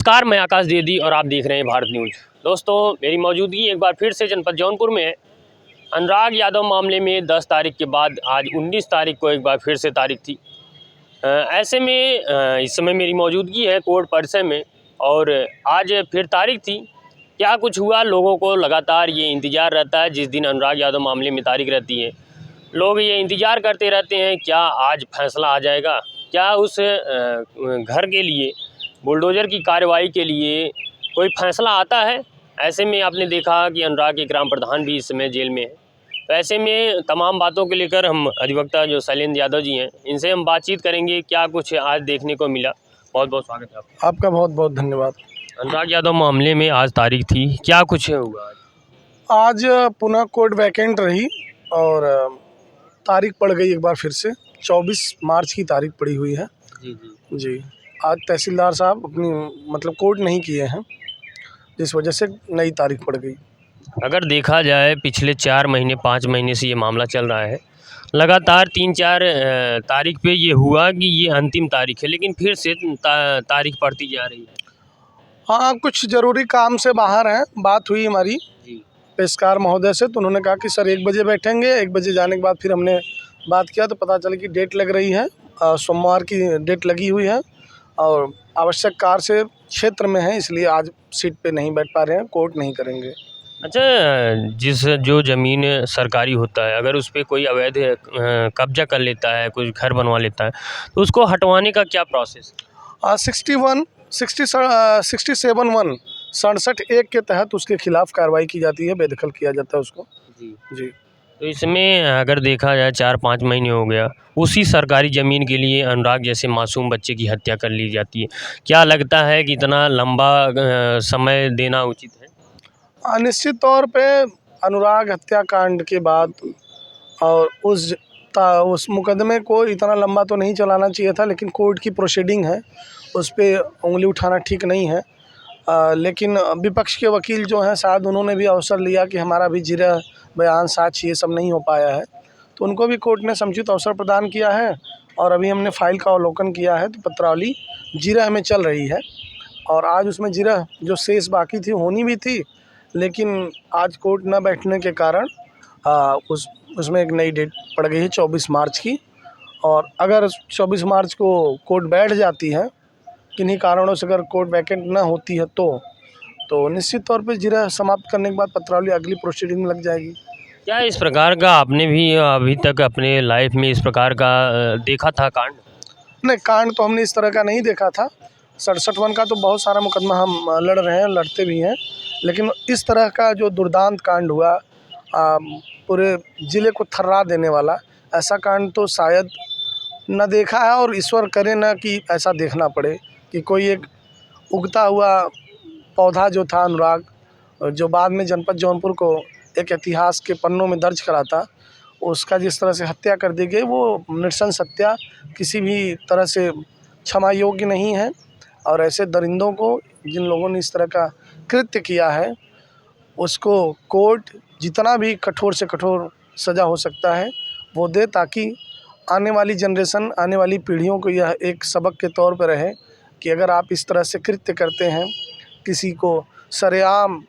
नमस्कार, मैं आकाश द्विवेदी और आप देख रहे हैं भारत न्यूज। दोस्तों, मेरी मौजूदगी एक बार फिर से जनपद जौनपुर में है। अनुराग यादव मामले में 10 तारीख के बाद आज 19 तारीख को एक बार फिर से तारीख थी। ऐसे में इस समय मेरी मौजूदगी है कोर्ट परिसर में और आज फिर तारीख थी। क्या कुछ हुआ, लोगों को लगातार ये इंतज़ार रहता है। जिस दिन अनुराग यादव मामले में तारीख रहती है, लोग ये इंतज़ार करते रहते हैं क्या आज फैसला आ जाएगा, क्या उस घर के लिए, बुलडोज़र की कार्रवाई के लिए कोई फैसला आता है। ऐसे में आपने देखा कि अनुराग के ग्राम प्रधान भी इस समय जेल में है। तो ऐसे में तमाम बातों को लेकर हम अधिवक्ता जो शैलेंद्र यादव जी हैं, इनसे हम बातचीत करेंगे। क्या कुछ आज देखने को मिला। बहुत बहुत स्वागत है आपका। आपका बहुत बहुत धन्यवाद। अनुराग यादव मामले में आज तारीख थी, क्या कुछ हुआ आज पुनः कोर्ट वैकेंट रही और तारीख पड़ गई एक बार फिर से 24 मार्च की तारीख पड़ी हुई है। जी आज तहसीलदार साहब अपनी कोर्ट नहीं किए हैं, जिस वजह से नई तारीख पड़ गई। अगर देखा जाए पिछले 4 महीने 5 महीने से ये मामला चल रहा है, लगातार 3-4 तारीख पे ये हुआ कि ये अंतिम तारीख है, लेकिन फिर से तारीख पड़ती जा रही है। हाँ, कुछ ज़रूरी काम से बाहर हैं। बात हुई हमारी जी पेशकार महोदय से, तो उन्होंने कहा कि सर 1 बजे बैठेंगे। 1 बजे जाने के बाद फिर हमने बात किया तो पता चला कि डेट लग रही है, सोमवार की डेट लगी हुई है और आवश्यक कार्य से क्षेत्र में है, इसलिए आज सीट पे नहीं बैठ पा रहे हैं, कोर्ट नहीं करेंगे। अच्छा, जो ज़मीन सरकारी होता है, अगर उस पर कोई अवैध कब्जा कर लेता है, कुछ घर बनवा लेता है, तो उसको हटवाने का क्या प्रोसेस है? 67(1) के तहत उसके खिलाफ कार्रवाई की जाती है, बेदखल किया जाता है उसको। जी तो इसमें अगर देखा जाए 4-5 महीने हो गया, उसी सरकारी ज़मीन के लिए अनुराग जैसे मासूम बच्चे की हत्या कर ली जाती है। क्या लगता है कि इतना लंबा समय देना उचित है? निश्चित तौर पे अनुराग हत्याकांड के बाद और उस मुकदमे को इतना लंबा तो नहीं चलाना चाहिए था, लेकिन कोर्ट की प्रोसीडिंग है, उस पे उंगली उठाना ठीक नहीं है। लेकिन विपक्ष के वकील जो हैं, शायद उन्होंने भी अवसर लिया कि हमारा भी जिरह, बयान, साक्ष्य ये सब नहीं हो पाया है, तो उनको भी कोर्ट ने समुचित अवसर प्रदान किया है। और अभी हमने फाइल का अवलोकन किया है तो पत्रावली जिरह में चल रही है और आज उसमें जिरह जो शेष बाकी थी, होनी भी थी, लेकिन आज कोर्ट न बैठने के कारण उसमें एक नई डेट पड़ गई है 24 मार्च की। और अगर 24 मार्च को कोर्ट बैठ जाती है, किन्हीं कारणों से अगर कोर्ट वैकेंट ना होती है तो निश्चित तौर पे जिरह समाप्त करने के बाद पत्रावली अगली प्रोसीडिंग में लग जाएगी। क्या इस प्रकार का आपने भी अभी तक अपने लाइफ में इस प्रकार का देखा था कांड? नहीं, कांड तो हमने इस तरह का नहीं देखा था। 67(1) का तो बहुत सारा मुकदमा हम लड़ रहे हैं, लड़ते भी हैं, लेकिन इस तरह का जो दुर्दांत कांड हुआ, पूरे ज़िले को थर्रा देने वाला, ऐसा कांड तो शायद न देखा है और ईश्वर करे न कि ऐसा देखना पड़े कि कोई एक उगता हुआ पौधा जो था अनुराग, जो बाद में जनपद जौनपुर को एक इतिहास के पन्नों में दर्ज कराता, उसका जिस तरह से हत्या कर दी गई, वो नृशंस हत्या किसी भी तरह से क्षमा योग्य नहीं है। और ऐसे दरिंदों को, जिन लोगों ने इस तरह का कृत्य किया है, उसको कोर्ट जितना भी कठोर से कठोर सज़ा हो सकता है वो दे, ताकि आने वाली जनरेशन, आने वाली पीढ़ियों को यह एक सबक के तौर पर रहे कि अगर आप इस तरह से कृत्य करते हैं, किसी को सरेआम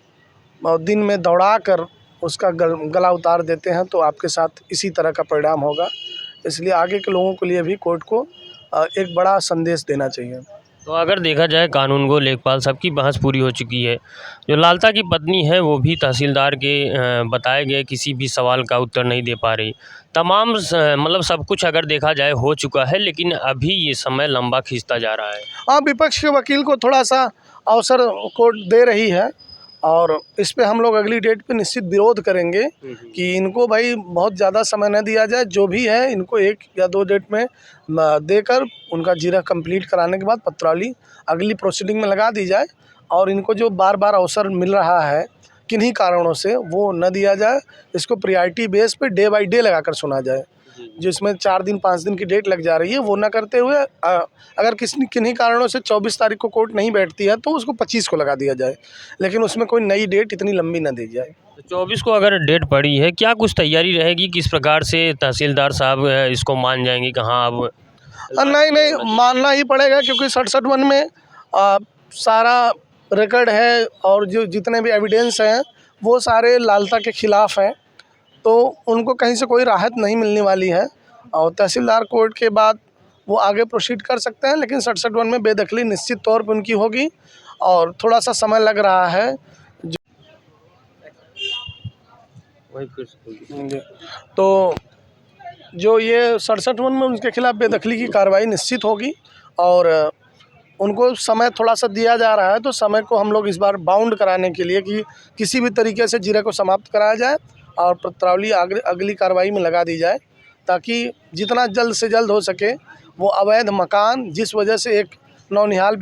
और दिन में दौड़ा कर उसका गला उतार देते हैं, तो आपके साथ इसी तरह का परिणाम होगा। इसलिए आगे के लोगों के लिए भी कोर्ट को एक बड़ा संदेश देना चाहिए। तो अगर देखा जाए कानून को लेखपाल सबकी बहस पूरी हो चुकी है। जो लालता की पत्नी है वो भी तहसीलदार के बताए गए किसी भी सवाल का उत्तर नहीं दे पा रही। तमाम सब कुछ अगर देखा जाए हो चुका है, लेकिन अभी ये समय लंबा खींचता जा रहा है। हाँ, विपक्ष के वकील को थोड़ा सा अवसर कोर्ट दे रही है और इस पे हम लोग अगली डेट पे निश्चित विरोध करेंगे कि इनको भाई बहुत ज़्यादा समय न दिया जाए। जो भी है, इनको 1 या 2 डेट में देकर उनका जिरह कंप्लीट कराने के बाद पत्रावली अगली प्रोसीडिंग में लगा दी जाए और इनको जो बार बार अवसर मिल रहा है किन्हीं कारणों से, वो न दिया जाए। इसको प्रायोरिटी बेस पे डे बाई डे लगाकर सुना जाए। जिसमें 4 दिन 5 दिन की डेट लग जा रही है, वो ना करते हुए अगर किन्हीं कारणों से 24 तारीख को कोर्ट नहीं बैठती है तो उसको 25 को लगा दिया जाए, लेकिन उसमें कोई नई डेट इतनी लंबी ना दी जाए। तो 24 को अगर डेट पड़ी है, क्या कुछ तैयारी रहेगी? किस प्रकार से तहसीलदार साहब इसको मान जाएंगे कि हाँ अब नहीं, मानना ही पड़ेगा, क्योंकि 67(1) में सारा रिकॉर्ड है और जो जितने भी एविडेंस हैं वो सारे लालता के ख़िलाफ़ हैं, तो उनको कहीं से कोई राहत नहीं मिलने वाली है। और तहसीलदार कोर्ट के बाद वो आगे प्रोसीड कर सकते हैं, लेकिन 67 में बेदखली निश्चित तौर पे उनकी होगी और थोड़ा सा समय लग रहा है। वही फिर तो जो ये 67 में उनके खिलाफ़ बेदखली की कार्रवाई निश्चित होगी और उनको समय थोड़ा सा दिया जा रहा है, तो समय को हम लोग इस बार बाउंड कराने के लिए कि किसी भी तरीके से जिरह को समाप्त कराया जाए और पत्रावली अगली कार्रवाई में लगा दी जाए, ताकि जितना जल्द से जल्द हो सके वो अवैध मकान जिस वजह से एक नौनिहाल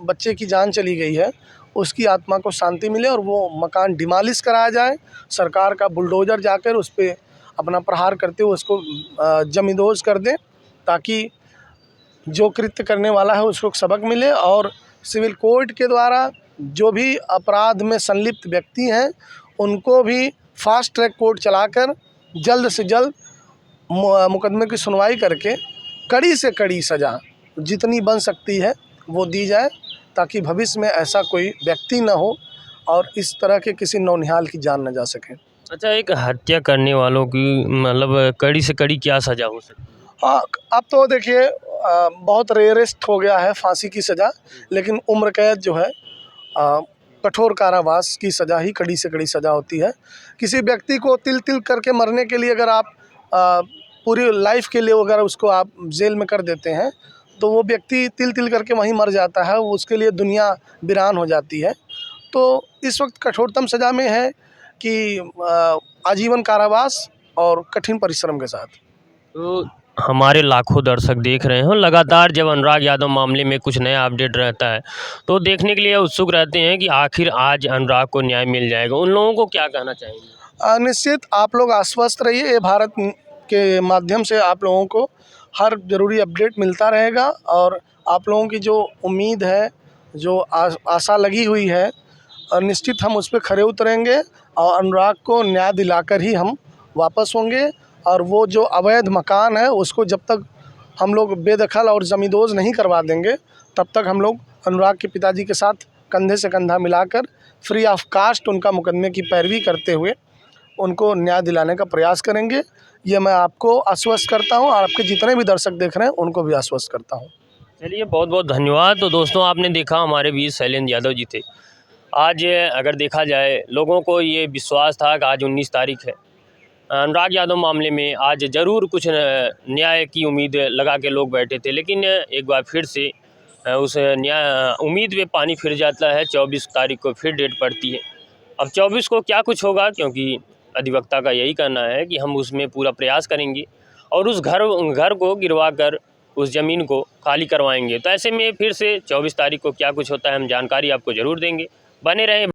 बच्चे की जान चली गई है उसकी आत्मा को शांति मिले और वो मकान डिमालिश कराया जाए। सरकार का बुलडोज़र जाकर उस पर अपना प्रहार करते हुए उसको जमींदोज़ कर दें, ताकि जो कृत्य करने वाला है उसको सबक मिले और सिविल कोर्ट के द्वारा जो भी अपराध में संलिप्त व्यक्ति हैं उनको भी फास्ट ट्रैक कोर्ट चलाकर जल्द से जल्द मुकदमे की सुनवाई करके कड़ी से कड़ी सज़ा जितनी बन सकती है वो दी जाए, ताकि भविष्य में ऐसा कोई व्यक्ति न हो और इस तरह के किसी नौनिहाल की जान न जा सके। अच्छा, एक हत्या करने वालों की मतलब कड़ी से कड़ी क्या सज़ा हो सकती है? हाँ, अब तो देखिए बहुत रेयरेस्ट हो गया है फांसी की सज़ा, लेकिन उम्र कैद जो है कठोर कारावास की सज़ा ही कड़ी से कड़ी सज़ा होती है। किसी व्यक्ति को तिल तिल करके मरने के लिए अगर आप पूरी लाइफ के लिए अगर उसको आप जेल में कर देते हैं तो वो व्यक्ति तिल तिल करके वहीं मर जाता है, उसके लिए दुनिया वीरान हो जाती है। तो इस वक्त कठोरतम सज़ा में है कि आजीवन कारावास और कठिन परिश्रम के साथ। तो हमारे लाखों दर्शक देख रहे हैं, लगातार जब अनुराग यादव मामले में कुछ नया अपडेट रहता है तो देखने के लिए उत्सुक रहते हैं कि आखिर आज अनुराग को न्याय मिल जाएगा। उन लोगों को क्या कहना चाहेंगे? निश्चित आप लोग आश्वस्त रहिए, ये भारत के माध्यम से आप लोगों को हर ज़रूरी अपडेट मिलता रहेगा और आप लोगों की जो उम्मीद है, जो आशा लगी हुई है, निश्चित हम उस पर खरे उतरेंगे और अनुराग को न्याय दिलाकर ही हम वापस होंगे। और वो जो अवैध मकान है उसको जब तक हम लोग बेदखल और ज़मींदोज़ नहीं करवा देंगे तब तक हम लोग अनुराग के पिताजी के साथ कंधे से कंधा मिलाकर फ्री ऑफ कास्ट उनका मुकदमे की पैरवी करते हुए उनको न्याय दिलाने का प्रयास करेंगे। ये मैं आपको आश्वस्त करता हूँ और आपके जितने भी दर्शक देख रहे हैं उनको भी आश्वस्त करता हूँ। चलिए, बहुत बहुत धन्यवाद। तो दोस्तों, आपने देखा हमारे वीर शैलेंद्र यादव जी थे। आज अगर देखा जाए लोगों को ये विश्वास था कि आज 19 तारीख है, अनुराग यादव मामले में आज ज़रूर कुछ न्याय की उम्मीद लगा के लोग बैठे थे, लेकिन एक बार फिर से उस न्याय उम्मीद में पानी फिर जाता है। 24 तारीख को फिर डेट पड़ती है। अब 24 को क्या कुछ होगा, क्योंकि अधिवक्ता का यही कहना है कि हम उसमें पूरा प्रयास करेंगे और उस घर को गिरवा कर उस ज़मीन को खाली करवाएंगे। तो ऐसे में फिर से 24 तारीख को क्या कुछ होता है हम जानकारी आपको ज़रूर देंगे। बने रहें।